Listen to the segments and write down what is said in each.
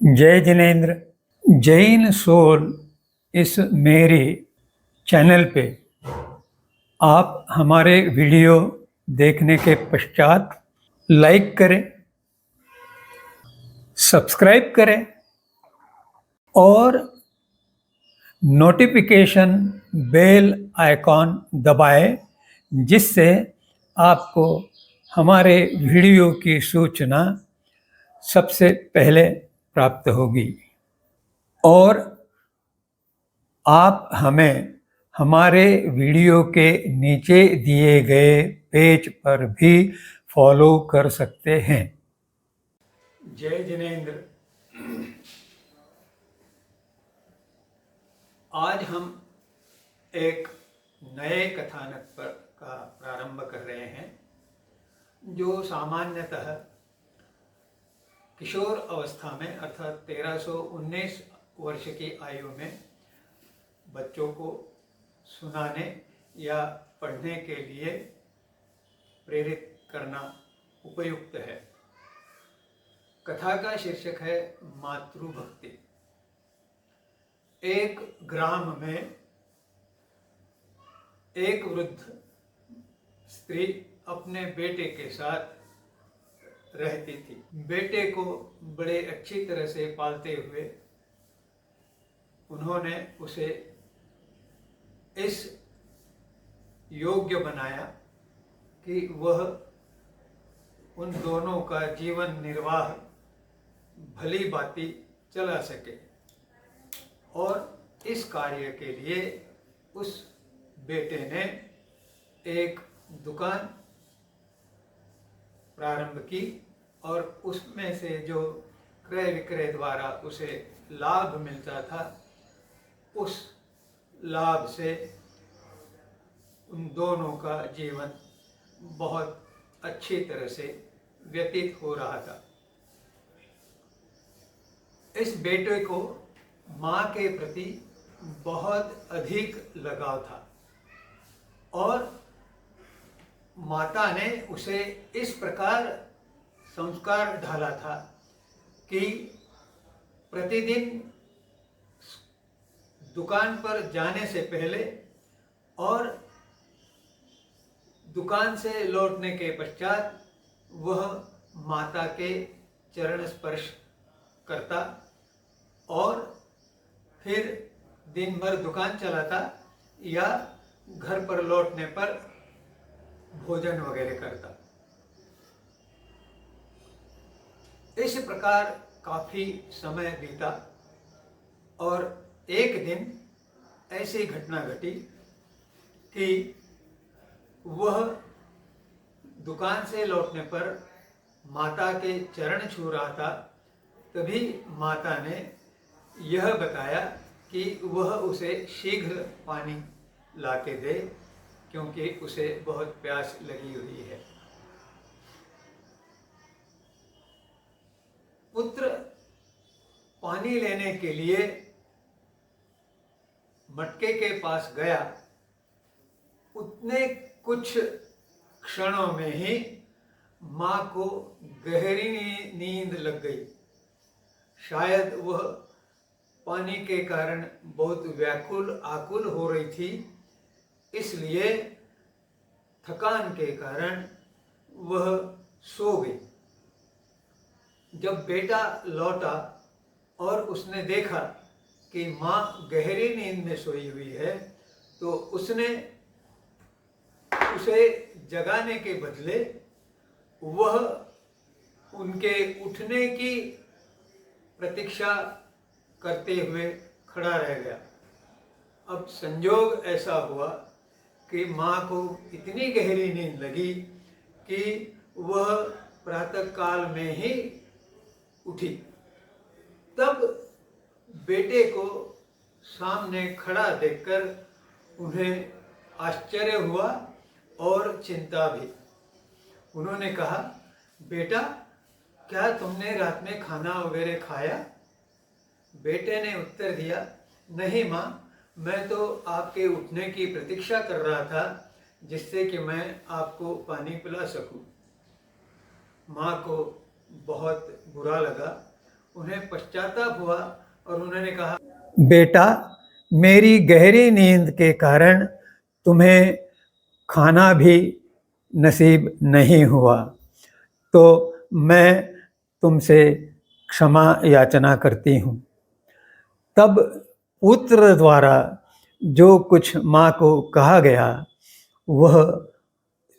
जय जिनेन्द्र। जैन सोल इस मेरे चैनल पे आप हमारे वीडियो देखने के पश्चात लाइक करें, सब्सक्राइब करें और नोटिफिकेशन बेल आइकॉन दबाएं, जिससे आपको हमारे वीडियो की सूचना सबसे पहले प्राप्त होगी। और आप हमें हमारे वीडियो के नीचे दिए गए पेज पर भी फॉलो कर सकते हैं। जय जिनेन्द्र। आज हम एक नए कथानक का प्रारंभ कर रहे हैं, जो सामान्यतः किशोर अवस्था में अर्थात 1319 वर्ष की आयु में बच्चों को सुनाने या पढ़ने के लिए प्रेरित करना उपयुक्त है। कथा का शीर्षक है मातृभक्ति। एक ग्राम में एक वृद्ध स्त्री अपने बेटे के साथ रहती थी। बेटे को बड़े अच्छी तरह से पालते हुए उन्होंने उसे इस योग्य बनाया कि वह उन दोनों का जीवन निर्वाह भली भांति चला सके, और इस कार्य के लिए उस बेटे ने एक दुकान प्रारंभ की, और उसमें से जो क्रय विक्रय द्वारा उसे लाभ मिलता था, उस लाभ से उन दोनों का जीवन बहुत अच्छी तरह से व्यतीत हो रहा था। इस बेटे को माँ के प्रति बहुत अधिक लगाव था, और माता ने उसे इस प्रकार संस्कार ढाला था कि प्रतिदिन दुकान पर जाने से पहले और दुकान से लौटने के पश्चात वह माता के चरण स्पर्श करता, और फिर दिन भर दुकान चलाता या घर पर लौटने पर भोजन वगैरह करता। इस प्रकार काफी समय बीता, और एक दिन ऐसी घटना घटी कि वह दुकान से लौटने पर माता के चरण छू रहा था। तभी माता ने यह बताया कि वह उसे शीघ्र पानी लाके दे, क्योंकि उसे बहुत प्यास लगी हुई है। पुत्र पानी लेने के लिए मटके के पास गया। उतने कुछ क्षणों में ही माँ को गहरी नींद लग गई। शायद वह पानी के कारण बहुत व्याकुल आकुल हो रही थी, इसलिए थकान के कारण वह सो गई। जब बेटा लौटा और उसने देखा कि माँ गहरी नींद में सोई हुई है, तो उसने उसे जगाने के बदले वह उनके उठने की प्रतीक्षा करते हुए खड़ा रह गया। अब संयोग ऐसा हुआ कि माँ को इतनी गहरी नींद लगी कि वह प्रातः काल में ही उठी। तब बेटे को सामने खड़ा देखकर उन्हें आश्चर्य हुआ और चिंता भी। उन्होंने कहा, बेटा, क्या तुमने रात में खाना वगैरह खाया? बेटे ने उत्तर दिया, नहीं माँ, मैं तो आपके उठने की प्रतीक्षा कर रहा था, जिससे कि मैं आपको पानी पिला सकूं। माँ को बहुत बुरा लगा उन्हें पश्चाताप हुआ और उन्होंने कहा, बेटा, मेरी गहरी नींद के कारण तुम्हें खाना भी नसीब नहीं हुआ, तो मैं तुमसे क्षमा याचना करती हूँ। तब पुत्र द्वारा जो कुछ माँ को कहा गया वह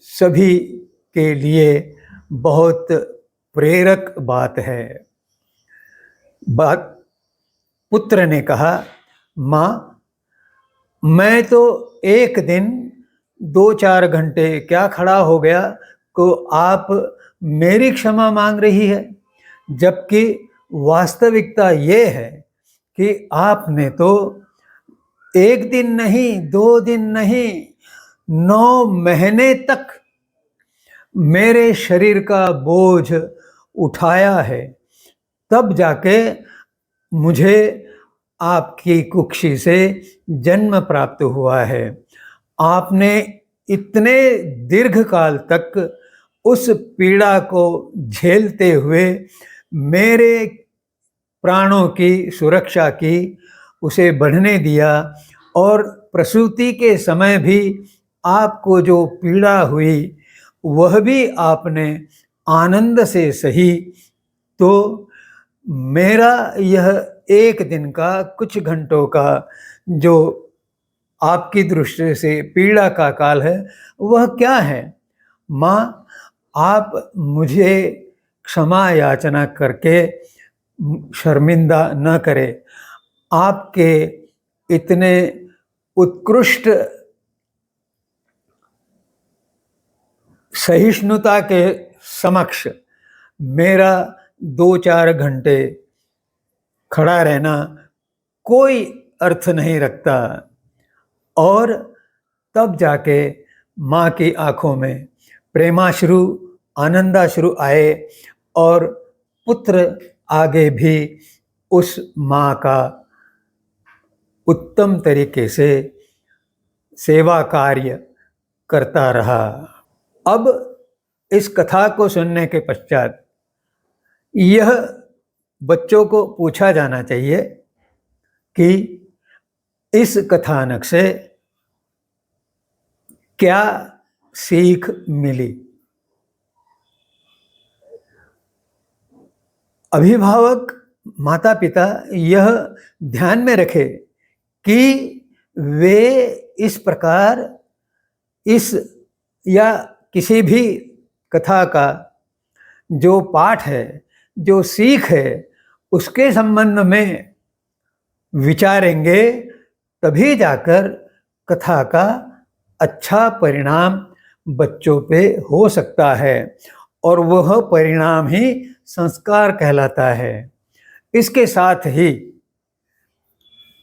सभी के लिए बहुत प्रेरक बात है। पुत्र ने कहा, माँ, मैं तो एक दिन 2-4 घंटे क्या खड़ा हो गया को आप मेरी क्षमा मांग रही है, जबकि वास्तविकता ये है कि आपने तो 1 दिन नहीं, 2 दिन नहीं, 9 महीने तक मेरे शरीर का बोझ उठाया है, तब जाके मुझे आपकी कुक्षी से जन्म प्राप्त हुआ है। आपने इतने दीर्घ काल तक उस पीड़ा को झेलते हुए मेरे प्राणों की सुरक्षा की, उसे बढ़ने दिया, और प्रसूति के समय भी आपको जो पीड़ा हुई वह भी आपने आनंद से सही। तो मेरा यह 1 दिन का, कुछ घंटों का जो आपकी दृष्टि से पीड़ा का काल है वह क्या है? माँ, आप मुझे क्षमा याचना करके शर्मिंदा न करें। आपके इतने उत्कृष्ट सहिष्णुता के समक्ष मेरा 2-4 घंटे खड़ा रहना कोई अर्थ नहीं रखता। और तब जाके माँ की आंखों में प्रेमाश्रु, आनंदाश्रु आए और पुत्र आगे भी उस माँ का उत्तम तरीके से सेवा कार्य करता रहा। अब इस कथा को सुनने के पश्चात यह बच्चों को पूछा जाना चाहिए कि इस कथानक से क्या सीख मिली। अभिभावक, माता पिता यह ध्यान में रखे कि वे इस प्रकार इस या किसी भी कथा का जो पाठ है, जो सीख है, उसके संबंध में विचारेंगे, तभी जाकर कथा का अच्छा परिणाम बच्चों पे हो सकता है, और वह परिणाम ही संस्कार कहलाता है। इसके साथ ही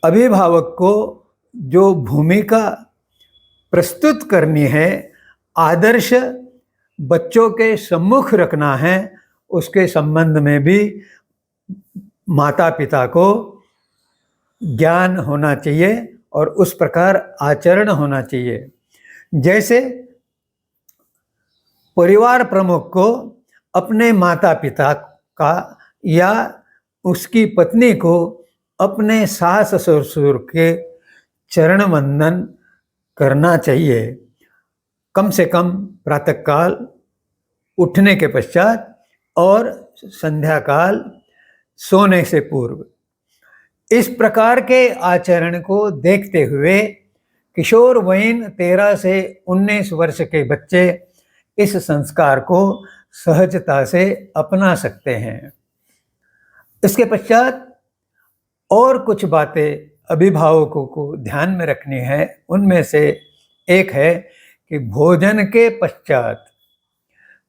अभिभावक को जो भूमिका प्रस्तुत करनी है, आदर्श बच्चों के सम्मुख रखना है, उसके संबंध में भी माता पिता को ज्ञान होना चाहिए और उस प्रकार आचरण होना चाहिए। जैसे परिवार प्रमुख को अपने माता पिता का या उसकी पत्नी को अपने सास ससुर के चरण वंदन करना चाहिए, कम से कम प्रातःकाल उठने के पश्चात और संध्या काल सोने से पूर्व। इस प्रकार के आचरण को देखते हुए किशोर वयीन 13 से 19 वर्ष के बच्चे इस संस्कार को सहजता से अपना सकते हैं। इसके पश्चात और कुछ बातें अभिभावकों को ध्यान में रखनी है। उनमें से एक है कि भोजन के पश्चात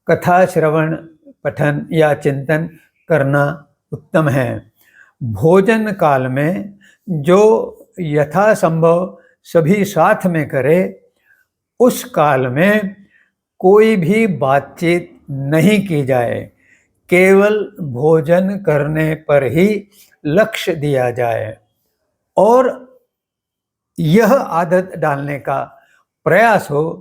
कथा श्रवण, पठन या चिंतन करना उत्तम है। भोजन काल में जो यथासंभव सभी साथ में करे, उस काल में कोई भी बातचीत नहीं की जाए, केवल भोजन करने पर ही लक्ष्य दिया जाए, और यह आदत डालने का प्रयास हो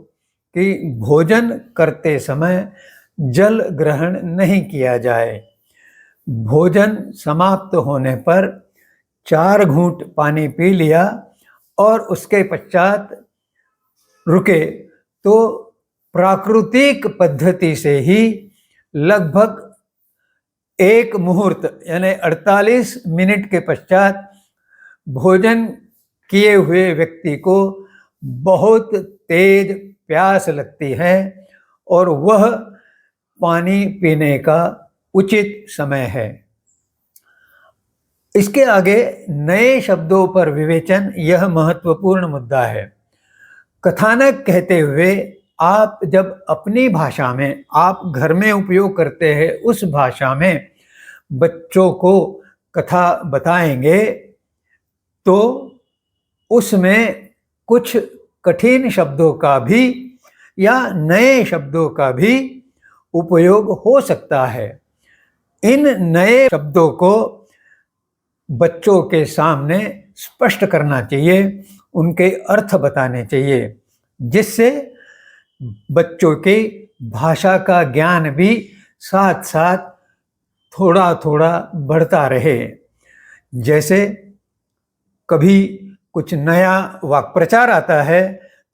कि भोजन करते समय जल ग्रहण नहीं किया जाए। भोजन समाप्त होने पर 4 घूंट पानी पी लिया और उसके पश्चात रुके तो प्राकृतिक पद्धति से ही लगभग 1 मुहूर्त यानी 48 मिनट के पश्चात भोजन किए हुए व्यक्ति को बहुत तेज प्यास लगती है और वह पानी पीने का उचित समय है। इसके आगे नए शब्दों पर विवेचन यह महत्वपूर्ण मुद्दा है। कथानक कहते हुए आप जब अपनी भाषा में आप घर में उपयोग करते हैं उस भाषा में बच्चों को कथा बताएंगे तो उसमें कुछ कठिन शब्दों का भी या नए शब्दों का भी उपयोग हो सकता है। इन नए शब्दों को बच्चों के सामने स्पष्ट करना चाहिए, उनके अर्थ बताने चाहिए, जिससे बच्चों की भाषा का ज्ञान भी साथ साथ थोड़ा थोड़ा बढ़ता रहे। जैसे कभी कुछ नया वाक्प्रचार आता है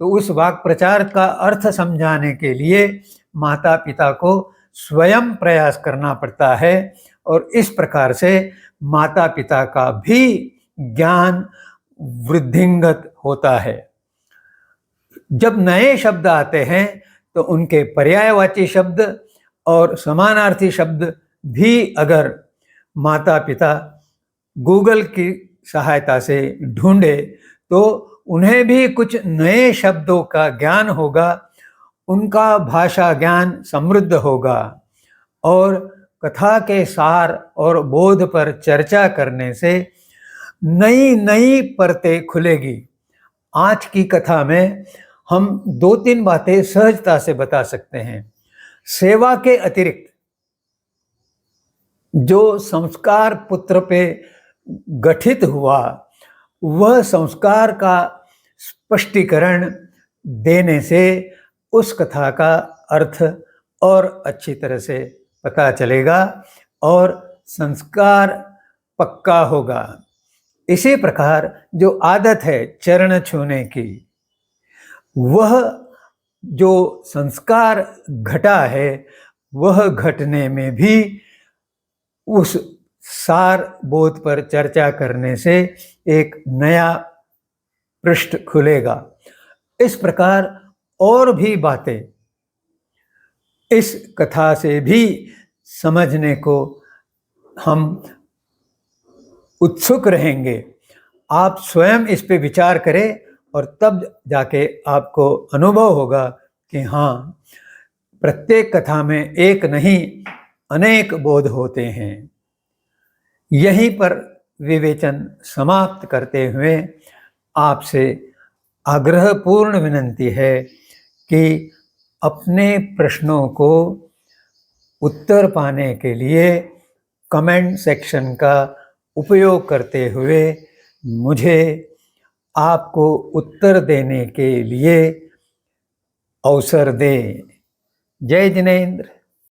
तो उस वाक्प्रचार का अर्थ समझाने के लिए माता पिता को स्वयं प्रयास करना पड़ता है और इस प्रकार से माता पिता का भी ज्ञान वृद्धिंगत होता है। जब नए शब्द आते हैं तो उनके पर्यायवाची शब्द और समानार्थी शब्द भी अगर माता पिता गूगल की सहायता से ढूंढे तो उन्हें भी कुछ नए शब्दों का ज्ञान होगा, उनका भाषा ज्ञान समृद्ध होगा और कथा के सार और बोध पर चर्चा करने से नई नई परतें खुलेगी। आज की कथा में हम 2-3 बातें सहजता से बता सकते हैं। सेवा के अतिरिक्त जो संस्कार पुत्र पे गठित हुआ वह संस्कार का स्पष्टीकरण देने से उस कथा का अर्थ और अच्छी तरह से पता चलेगा और संस्कार पक्का होगा। इसी प्रकार जो आदत है चरण छूने की, वह जो संस्कार घटा है वह घटने में भी उस सार बोध पर चर्चा करने से एक नया पृष्ठ खुलेगा। इस प्रकार और भी बातें इस कथा से भी समझने को हम उत्सुक रहेंगे। आप स्वयं इस पे विचार करें और तब जाके आपको अनुभव होगा कि हाँ, प्रत्येक कथा में एक नहीं अनेक बोध होते हैं। यहीं पर विवेचन समाप्त करते हुए आपसे आग्रहपूर्ण विनंती है कि अपने प्रश्नों को उत्तर पाने के लिए कमेंट सेक्शन का उपयोग करते हुए मुझे आपको उत्तर देने के लिए अवसर दें। जय जिनेंद्र।